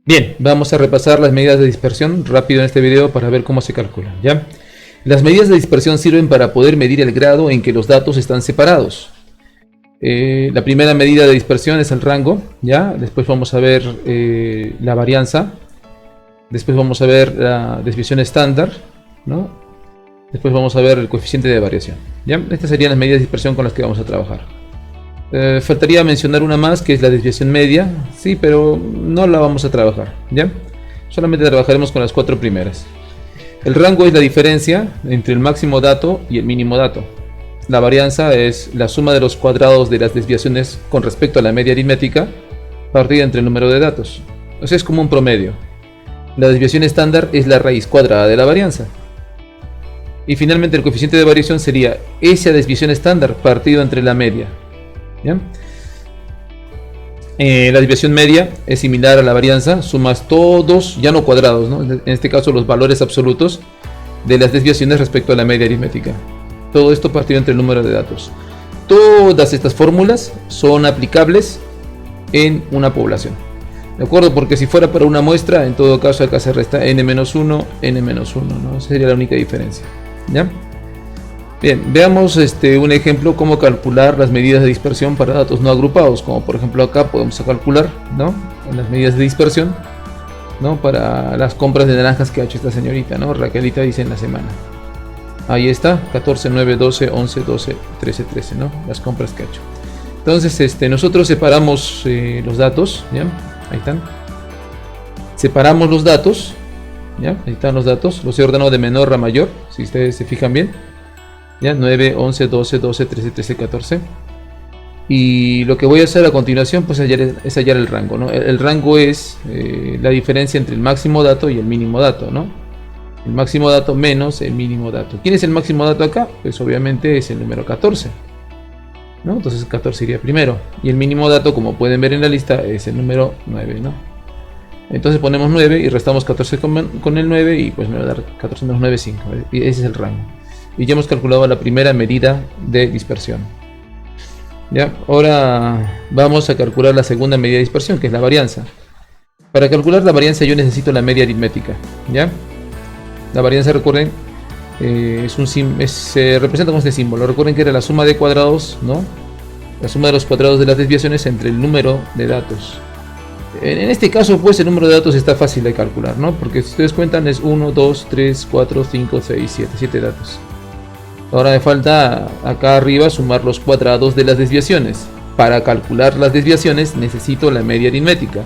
Bien, vamos a repasar las medidas de dispersión rápido en este video para ver cómo se calculan, ¿ya? Las medidas de dispersión sirven para poder medir el grado en que los datos están separados. La primera medida de dispersión es el rango, ¿ya? Después vamos a ver la varianza. Después vamos a ver la desviación estándar, ¿no? Después vamos a ver el coeficiente de variación, ¿ya? Estas serían las medidas de dispersión con las que vamos a trabajar. Faltaría mencionar una más, que es la desviación media, sí, pero no la vamos a trabajar, ¿ya? Solamente trabajaremos con las cuatro primeras. El rango es la diferencia entre el máximo dato y el mínimo dato. La varianza es la suma de los cuadrados de las desviaciones con respecto a la media aritmética partida entre el número de datos. O sea, es como un promedio. La desviación estándar es la raíz cuadrada de la varianza. Y finalmente el coeficiente de variación sería esa desviación estándar partido entre la media, ¿ya? La desviación media es similar a la varianza, sumas todos, ya no cuadrados, ¿no? En este caso los valores absolutos de las desviaciones respecto a la media aritmética. Todo esto partido entre el número de datos. Todas estas fórmulas son aplicables en una población, ¿de acuerdo? Porque si fuera para una muestra, en todo caso acá se resta n-1, n-1, ¿no? Esa sería la única diferencia, ¿ya? Bien, veamos un ejemplo cómo calcular las medidas de dispersión para datos no agrupados, como por ejemplo acá podemos calcular, ¿no?, las medidas de dispersión, ¿no?, para las compras de naranjas que ha hecho esta señorita, ¿no? Raquelita dice en la semana. Ahí está, 14, 9, 12, 11, 12, 13, 13, ¿no? Las compras que ha hecho. Entonces, nosotros separamos los datos, ¿ya? Ahí están. Separamos los datos, ¿ya? Ahí están los datos, los he ordenado de menor a mayor, si ustedes se fijan bien. ¿Ya? 9, 11, 12, 12, 13, 13, 14. Y lo que voy a hacer a continuación pues es hallar el rango, ¿no? El rango es la diferencia entre el máximo dato y el mínimo dato, ¿no? El máximo dato menos el mínimo dato. ¿Quién es el máximo dato acá? Pues obviamente es el número 14, ¿no? Entonces 14 iría primero. Y el mínimo dato, como pueden ver en la lista, es el número 9, ¿no? Entonces ponemos 9 y restamos 14 con el 9 y pues me va a dar 14 menos 9, 5. Y ese es el rango. Y ya hemos calculado la primera medida de dispersión. ¿Ya? Ahora vamos a calcular la segunda medida de dispersión, que es la varianza. Para calcular la varianza yo necesito la media aritmética, ¿ya? La varianza, recuerden, se representa con este símbolo. Recuerden que era la suma de cuadrados, ¿no? La suma de los cuadrados de las desviaciones entre el número de datos. En este caso, pues, el número de datos está fácil de calcular, ¿no? Porque si ustedes cuentan es 1, 2, 3, 4, 5, 6, 7 datos. Ahora me falta acá arriba sumar los cuadrados de las desviaciones. Para calcular las desviaciones necesito la media aritmética.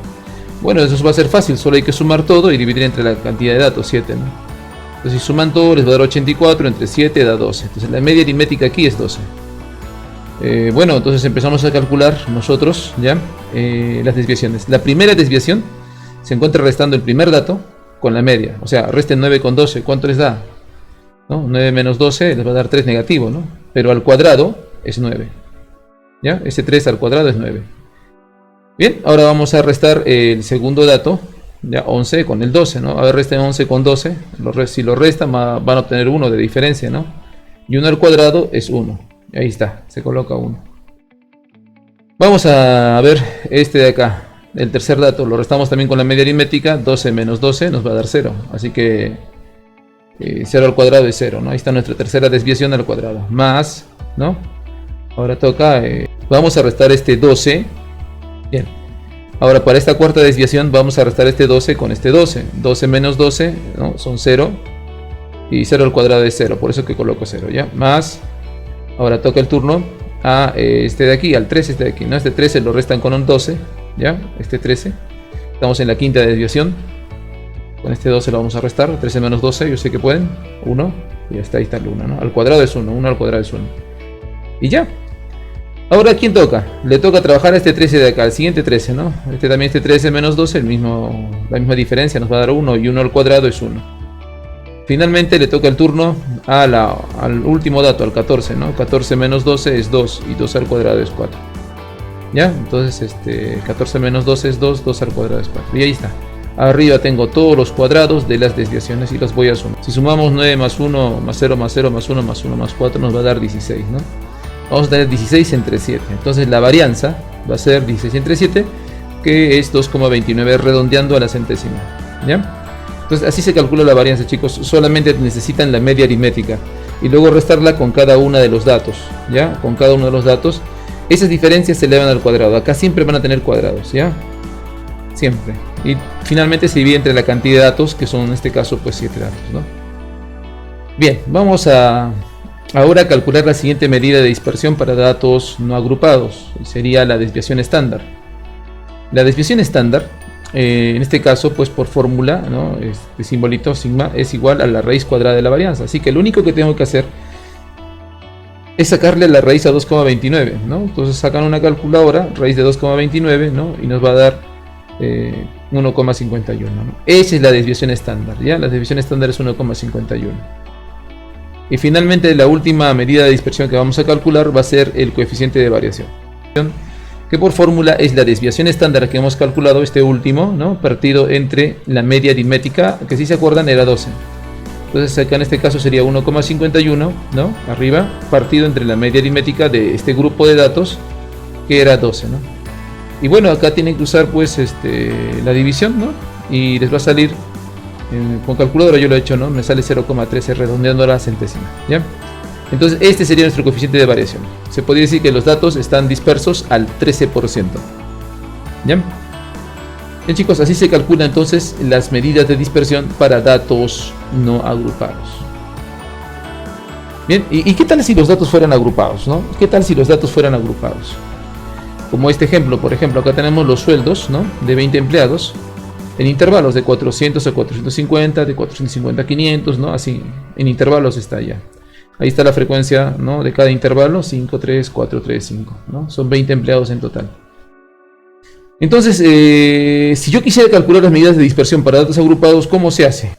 Bueno, eso va a ser fácil, solo hay que sumar todo y dividir entre la cantidad de datos, 7, ¿no? Entonces si suman todo les va a dar 84, entre 7 da 12. Entonces la media aritmética aquí es 12. Bueno, entonces empezamos a calcular nosotros ya las desviaciones. La primera desviación se encuentra restando el primer dato con la media. O sea, resten 9 con 12, ¿cuánto les da? ¿No? 9 menos 12 les va a dar 3 negativo, ¿no? Pero al cuadrado es 9. ¿Ya? Ese 3 al cuadrado es 9. Bien, ahora vamos a restar el segundo dato, ya 11 con el 12, ¿no? A ver, resten 11 con 12. Si lo restan van a obtener 1 de diferencia, ¿no? Y 1 al cuadrado es 1. Ahí está, se coloca 1. Vamos a ver este de acá, el tercer dato. Lo restamos también con la media aritmética. 12 menos 12 nos va a dar 0. Así que 0 al cuadrado es 0, ¿no? Ahí está nuestra tercera desviación al cuadrado. Más, ¿no? Ahora toca, vamos a restar este 12. Bien. Ahora para esta cuarta desviación vamos a restar este 12 con este 12. 12 menos 12, ¿no? Son 0. Y 0 al cuadrado es 0, por eso que coloco 0, ¿ya? Más, ahora toca el turno a este de aquí, al 13, este de aquí, ¿no? Este 13 lo restan con un 12, ¿ya? Este 13. Estamos en la quinta desviación. Con este 12 lo vamos a restar. 13 menos 12, yo sé que pueden. 1. Y ya está, ahí está el 1, ¿no? Al cuadrado es 1. 1 al cuadrado es 1. Y ya. Ahora, ¿a quién toca? Le toca trabajar a este 13 de acá, el siguiente 13, ¿no? Este 13 menos 12, la misma diferencia, nos va a dar 1. Y 1 al cuadrado es 1. Finalmente le toca el turno al último dato, al 14, ¿no? 14 menos 12 es 2. Y 2 al cuadrado es 4. ¿Ya? Entonces, 14 menos 12 es 2. 2 al cuadrado es 4. Y ahí está. Arriba tengo todos los cuadrados de las desviaciones y los voy a sumar. Si sumamos 9 más 1 más 0 más 0 más 1 más 1 más 4 nos va a dar 16, ¿no? Vamos a tener 16 entre 7. Entonces la varianza va a ser 16 entre 7 que es 2,29 redondeando a la centésima, ¿ya? Entonces así se calcula la varianza, chicos. Solamente necesitan la media aritmética y luego restarla con cada uno de los datos, ¿ya? Con cada uno de los datos. Esas diferencias se elevan al cuadrado. Acá siempre van a tener cuadrados, ¿ya? Siempre. Y finalmente se divide entre la cantidad de datos, que son en este caso pues 7 datos, ¿no? Bien, vamos a ahora calcular la siguiente medida de dispersión para datos no agrupados. Sería la desviación estándar. La desviación estándar, en este caso, pues por fórmula, ¿no? Este simbolito sigma es igual a la raíz cuadrada de la varianza. Así que lo único que tengo que hacer es sacarle la raíz a 2,29, ¿no? Entonces sacan una calculadora, raíz de 2,29, ¿no? Y nos va a dar 1,51, ¿no? Esa es la desviación estándar, ¿ya? La desviación estándar es 1,51. Y finalmente la última medida de dispersión que vamos a calcular va a ser el coeficiente de variación, que por fórmula es la desviación estándar que hemos calculado, este último, ¿no? Partido entre la media aritmética, que si se acuerdan era 12. Entonces acá en este caso sería 1,51, ¿no? Arriba, partido entre la media aritmética de este grupo de datos, que era 12, ¿no? Y bueno, acá tienen que usar pues la división, ¿no? Y les va a salir, con calculadora yo lo he hecho, ¿no? Me sale 0,13 redondeando a la centésima, ¿ya? Entonces este sería nuestro coeficiente de variación. Se podría decir que los datos están dispersos al 13%, ¿ya? Bien, chicos, así se calculan entonces las medidas de dispersión para datos no agrupados. Bien, ¿y qué tal si los datos fueran agrupados, ¿no? ¿Qué tal si los datos fueran agrupados? Como este ejemplo, por ejemplo, acá tenemos los sueldos, ¿no? De 20 empleados en intervalos de 400 a 450, de 450 a 500, ¿no? Así, en intervalos está ya. Ahí está la frecuencia, ¿no? De cada intervalo, 5, 3, 4, 3, 5, ¿no? Son 20 empleados en total. Entonces, si yo quisiera calcular las medidas de dispersión para datos agrupados, ¿cómo se hace?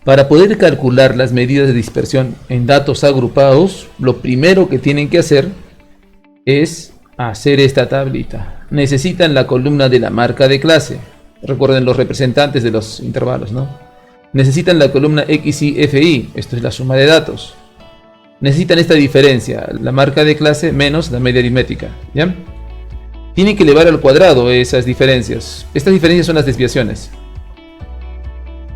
Para poder calcular las medidas de dispersión en datos agrupados, lo primero que tienen que hacer es hacer esta tablita. Necesitan la columna de la marca de clase. Recuerden los representantes de los intervalos, ¿no? Necesitan la columna XI, FI, esto es la suma de datos. Necesitan esta diferencia, la marca de clase menos la media aritmética, ¿ya? Tienen que elevar al cuadrado esas diferencias. Estas diferencias son las desviaciones,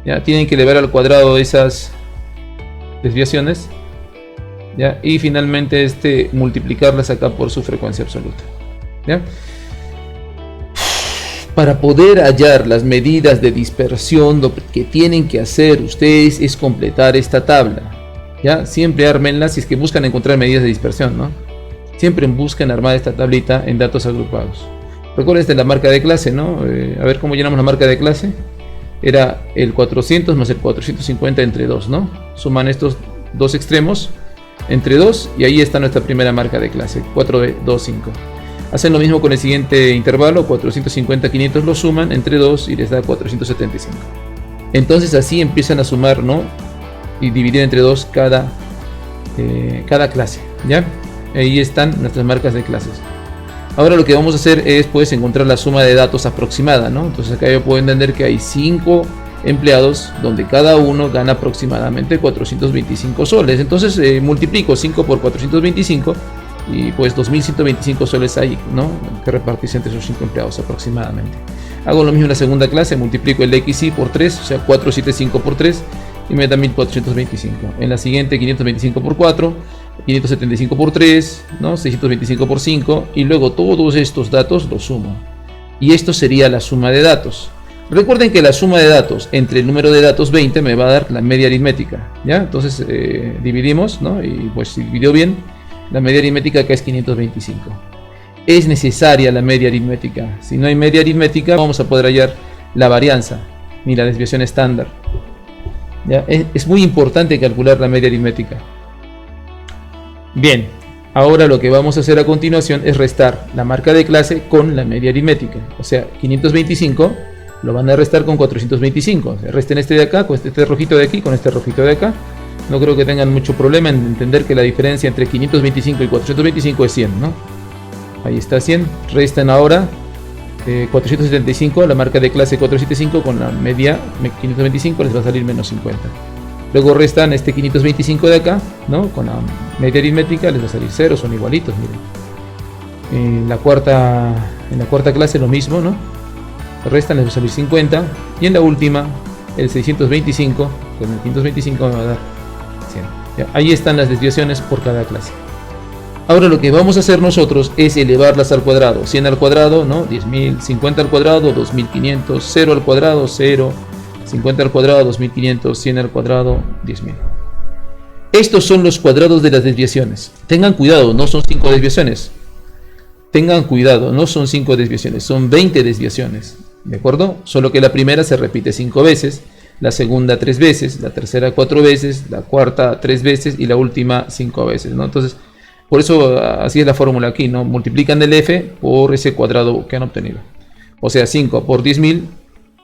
¿ya? Tienen que elevar al cuadrado esas desviaciones, ¿ya? Y finalmente multiplicarlas acá por su frecuencia absoluta, ¿ya? Para poder hallar las medidas de dispersión, lo que tienen que hacer ustedes es completar esta tabla, ¿ya? Siempre ármenla si es que buscan encontrar medidas de dispersión, ¿no? Siempre busquen armar esta tablita en datos agrupados. Recuerden la marca de clase, ¿no? A ver cómo llenamos la marca de clase. Era el 400 más el 450 entre 2, ¿no? Suman estos dos extremos entre 2 y ahí está nuestra primera marca de clase, 4, 2, 5. Hacen lo mismo con el siguiente intervalo, 450, 500 lo suman entre 2 y les da 475. Entonces así empiezan a sumar, ¿no? Y dividir entre 2 cada clase, ¿ya? Ahí están nuestras marcas de clases. Ahora lo que vamos a hacer es pues encontrar la suma de datos aproximada, ¿no? Entonces acá yo puedo entender que hay 5 empleados donde cada uno gana aproximadamente 425 soles. Entonces multiplico 5 por 425 y pues 2125 soles hay, ¿no? Que repartirse entre esos 5 empleados aproximadamente. Hago lo mismo en la segunda clase, multiplico el XI por 3, o sea 475 por 3 y me da 1425. En la siguiente 525 por 4, 575 por 3, ¿no? 625 por 5 y luego todos estos datos los sumo. Y esto sería la suma de datos. Recuerden que la suma de datos entre el número de datos 20 me va a dar la media aritmética, ¿ya? Entonces dividimos, ¿no? Y pues si dividió bien, la media aritmética acá es 525. Es necesaria la media aritmética. Si no hay media aritmética, vamos a poder hallar la varianza ni la desviación estándar, ¿ya? Es muy importante calcular la media aritmética. Bien, ahora lo que vamos a hacer a continuación es restar la marca de clase con la media aritmética. O sea, 525 lo van a restar con 425. Resten este de acá con este rojito de aquí, con este rojito de acá. No creo que tengan mucho problema en entender que la diferencia entre 525 y 425 es 100, ¿no? Ahí está 100. Restan ahora 475, la marca de clase 475 con la media 525 les va a salir menos 50. Luego restan este 525 de acá, ¿no? Con la media aritmética les va a salir 0, son igualitos, miren. En la cuarta clase lo mismo, ¿no? Restan, les va a salir 50. Y en la última, el 625, con el 525 me va a dar 100. ¿Ya? Ahí están las desviaciones por cada clase. Ahora lo que vamos a hacer nosotros es elevarlas al cuadrado. 100 al cuadrado, ¿no? 10.000, 50 al cuadrado, 2.500, 0 al cuadrado, 0, 50 al cuadrado, 2.500, 100 al cuadrado, 10.000. Estos son los cuadrados de las desviaciones. Tengan cuidado, no son 5 desviaciones. Tengan cuidado, no son 5 desviaciones, son 20 desviaciones. ¿De acuerdo? Solo que la primera se repite 5 veces, la segunda 3 veces, la tercera 4 veces, la cuarta 3 veces y la última 5 veces, ¿no? Entonces, por eso así es la fórmula aquí, ¿no? Multiplican el f por ese cuadrado que han obtenido. O sea, 5 por 10.000,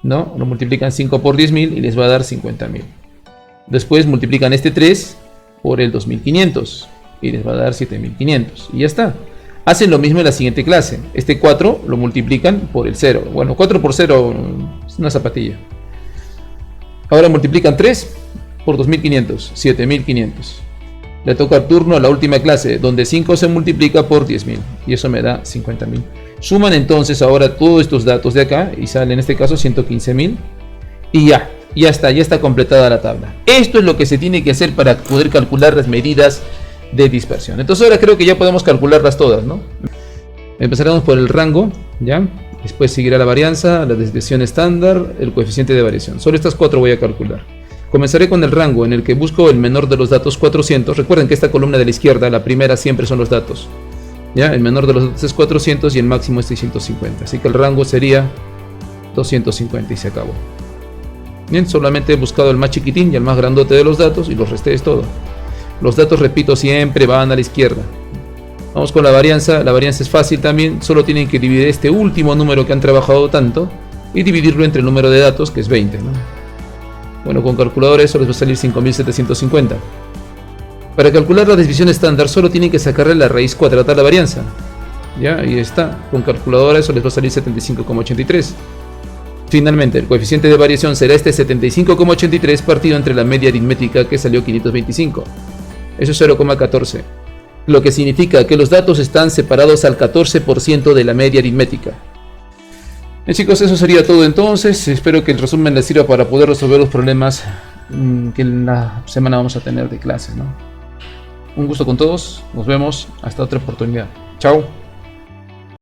¿no? Lo multiplican 5 por 10.000 y les va a dar 50.000. Después multiplican este 3 por el 2.500 y les va a dar 7.500. Y ya está. Hacen lo mismo en la siguiente clase. Este 4 lo multiplican por el 0. Bueno, 4 por 0 es una zapatilla. Ahora multiplican 3 por 2.500, 7.500. Le toca el turno a la última clase, donde 5 se multiplica por 10.000. Y eso me da 50.000. Suman entonces ahora todos estos datos de acá y sale en este caso 115.000. Y ya está completada la tabla. Esto es lo que se tiene que hacer para poder calcular las medidas de dispersión. Entonces ahora creo que ya podemos calcularlas todas, ¿no? Empezaremos por el rango, ¿ya? Después seguirá la varianza, la desviación estándar, el coeficiente de variación. Solo estas 4 voy a calcular. Comenzaré con el rango, en el que busco el menor de los datos 400. Recuerden que esta columna de la izquierda, la primera siempre son los datos, ¿ya? El menor de los datos es 400 y el máximo es 650. Así que el rango sería 250 y se acabó. Bien, solamente he buscado el más chiquitín y el más grandote de los datos y los resté, es todo. Los datos, repito, siempre van a la izquierda. Vamos con la varianza. La varianza es fácil también. Solo tienen que dividir este último número que han trabajado tanto y dividirlo entre el número de datos, que es 20, ¿no? Bueno, con calculadora eso les va a salir 5.750. Para calcular la desviación estándar solo tienen que sacarle la raíz cuadrada a la varianza. Ya, ahí está. Con calculadora eso les va a salir 75,83. Finalmente, el coeficiente de variación será este 75,83 partido entre la media aritmética, que salió 525. Eso es 0,14. Lo que significa que los datos están separados al 14% de la media aritmética. Bien, chicos, eso sería todo entonces. Espero que el resumen les sirva para poder resolver los problemas que en la semana vamos a tener de clase, ¿no? Un gusto con todos. Nos vemos hasta otra oportunidad. Chao.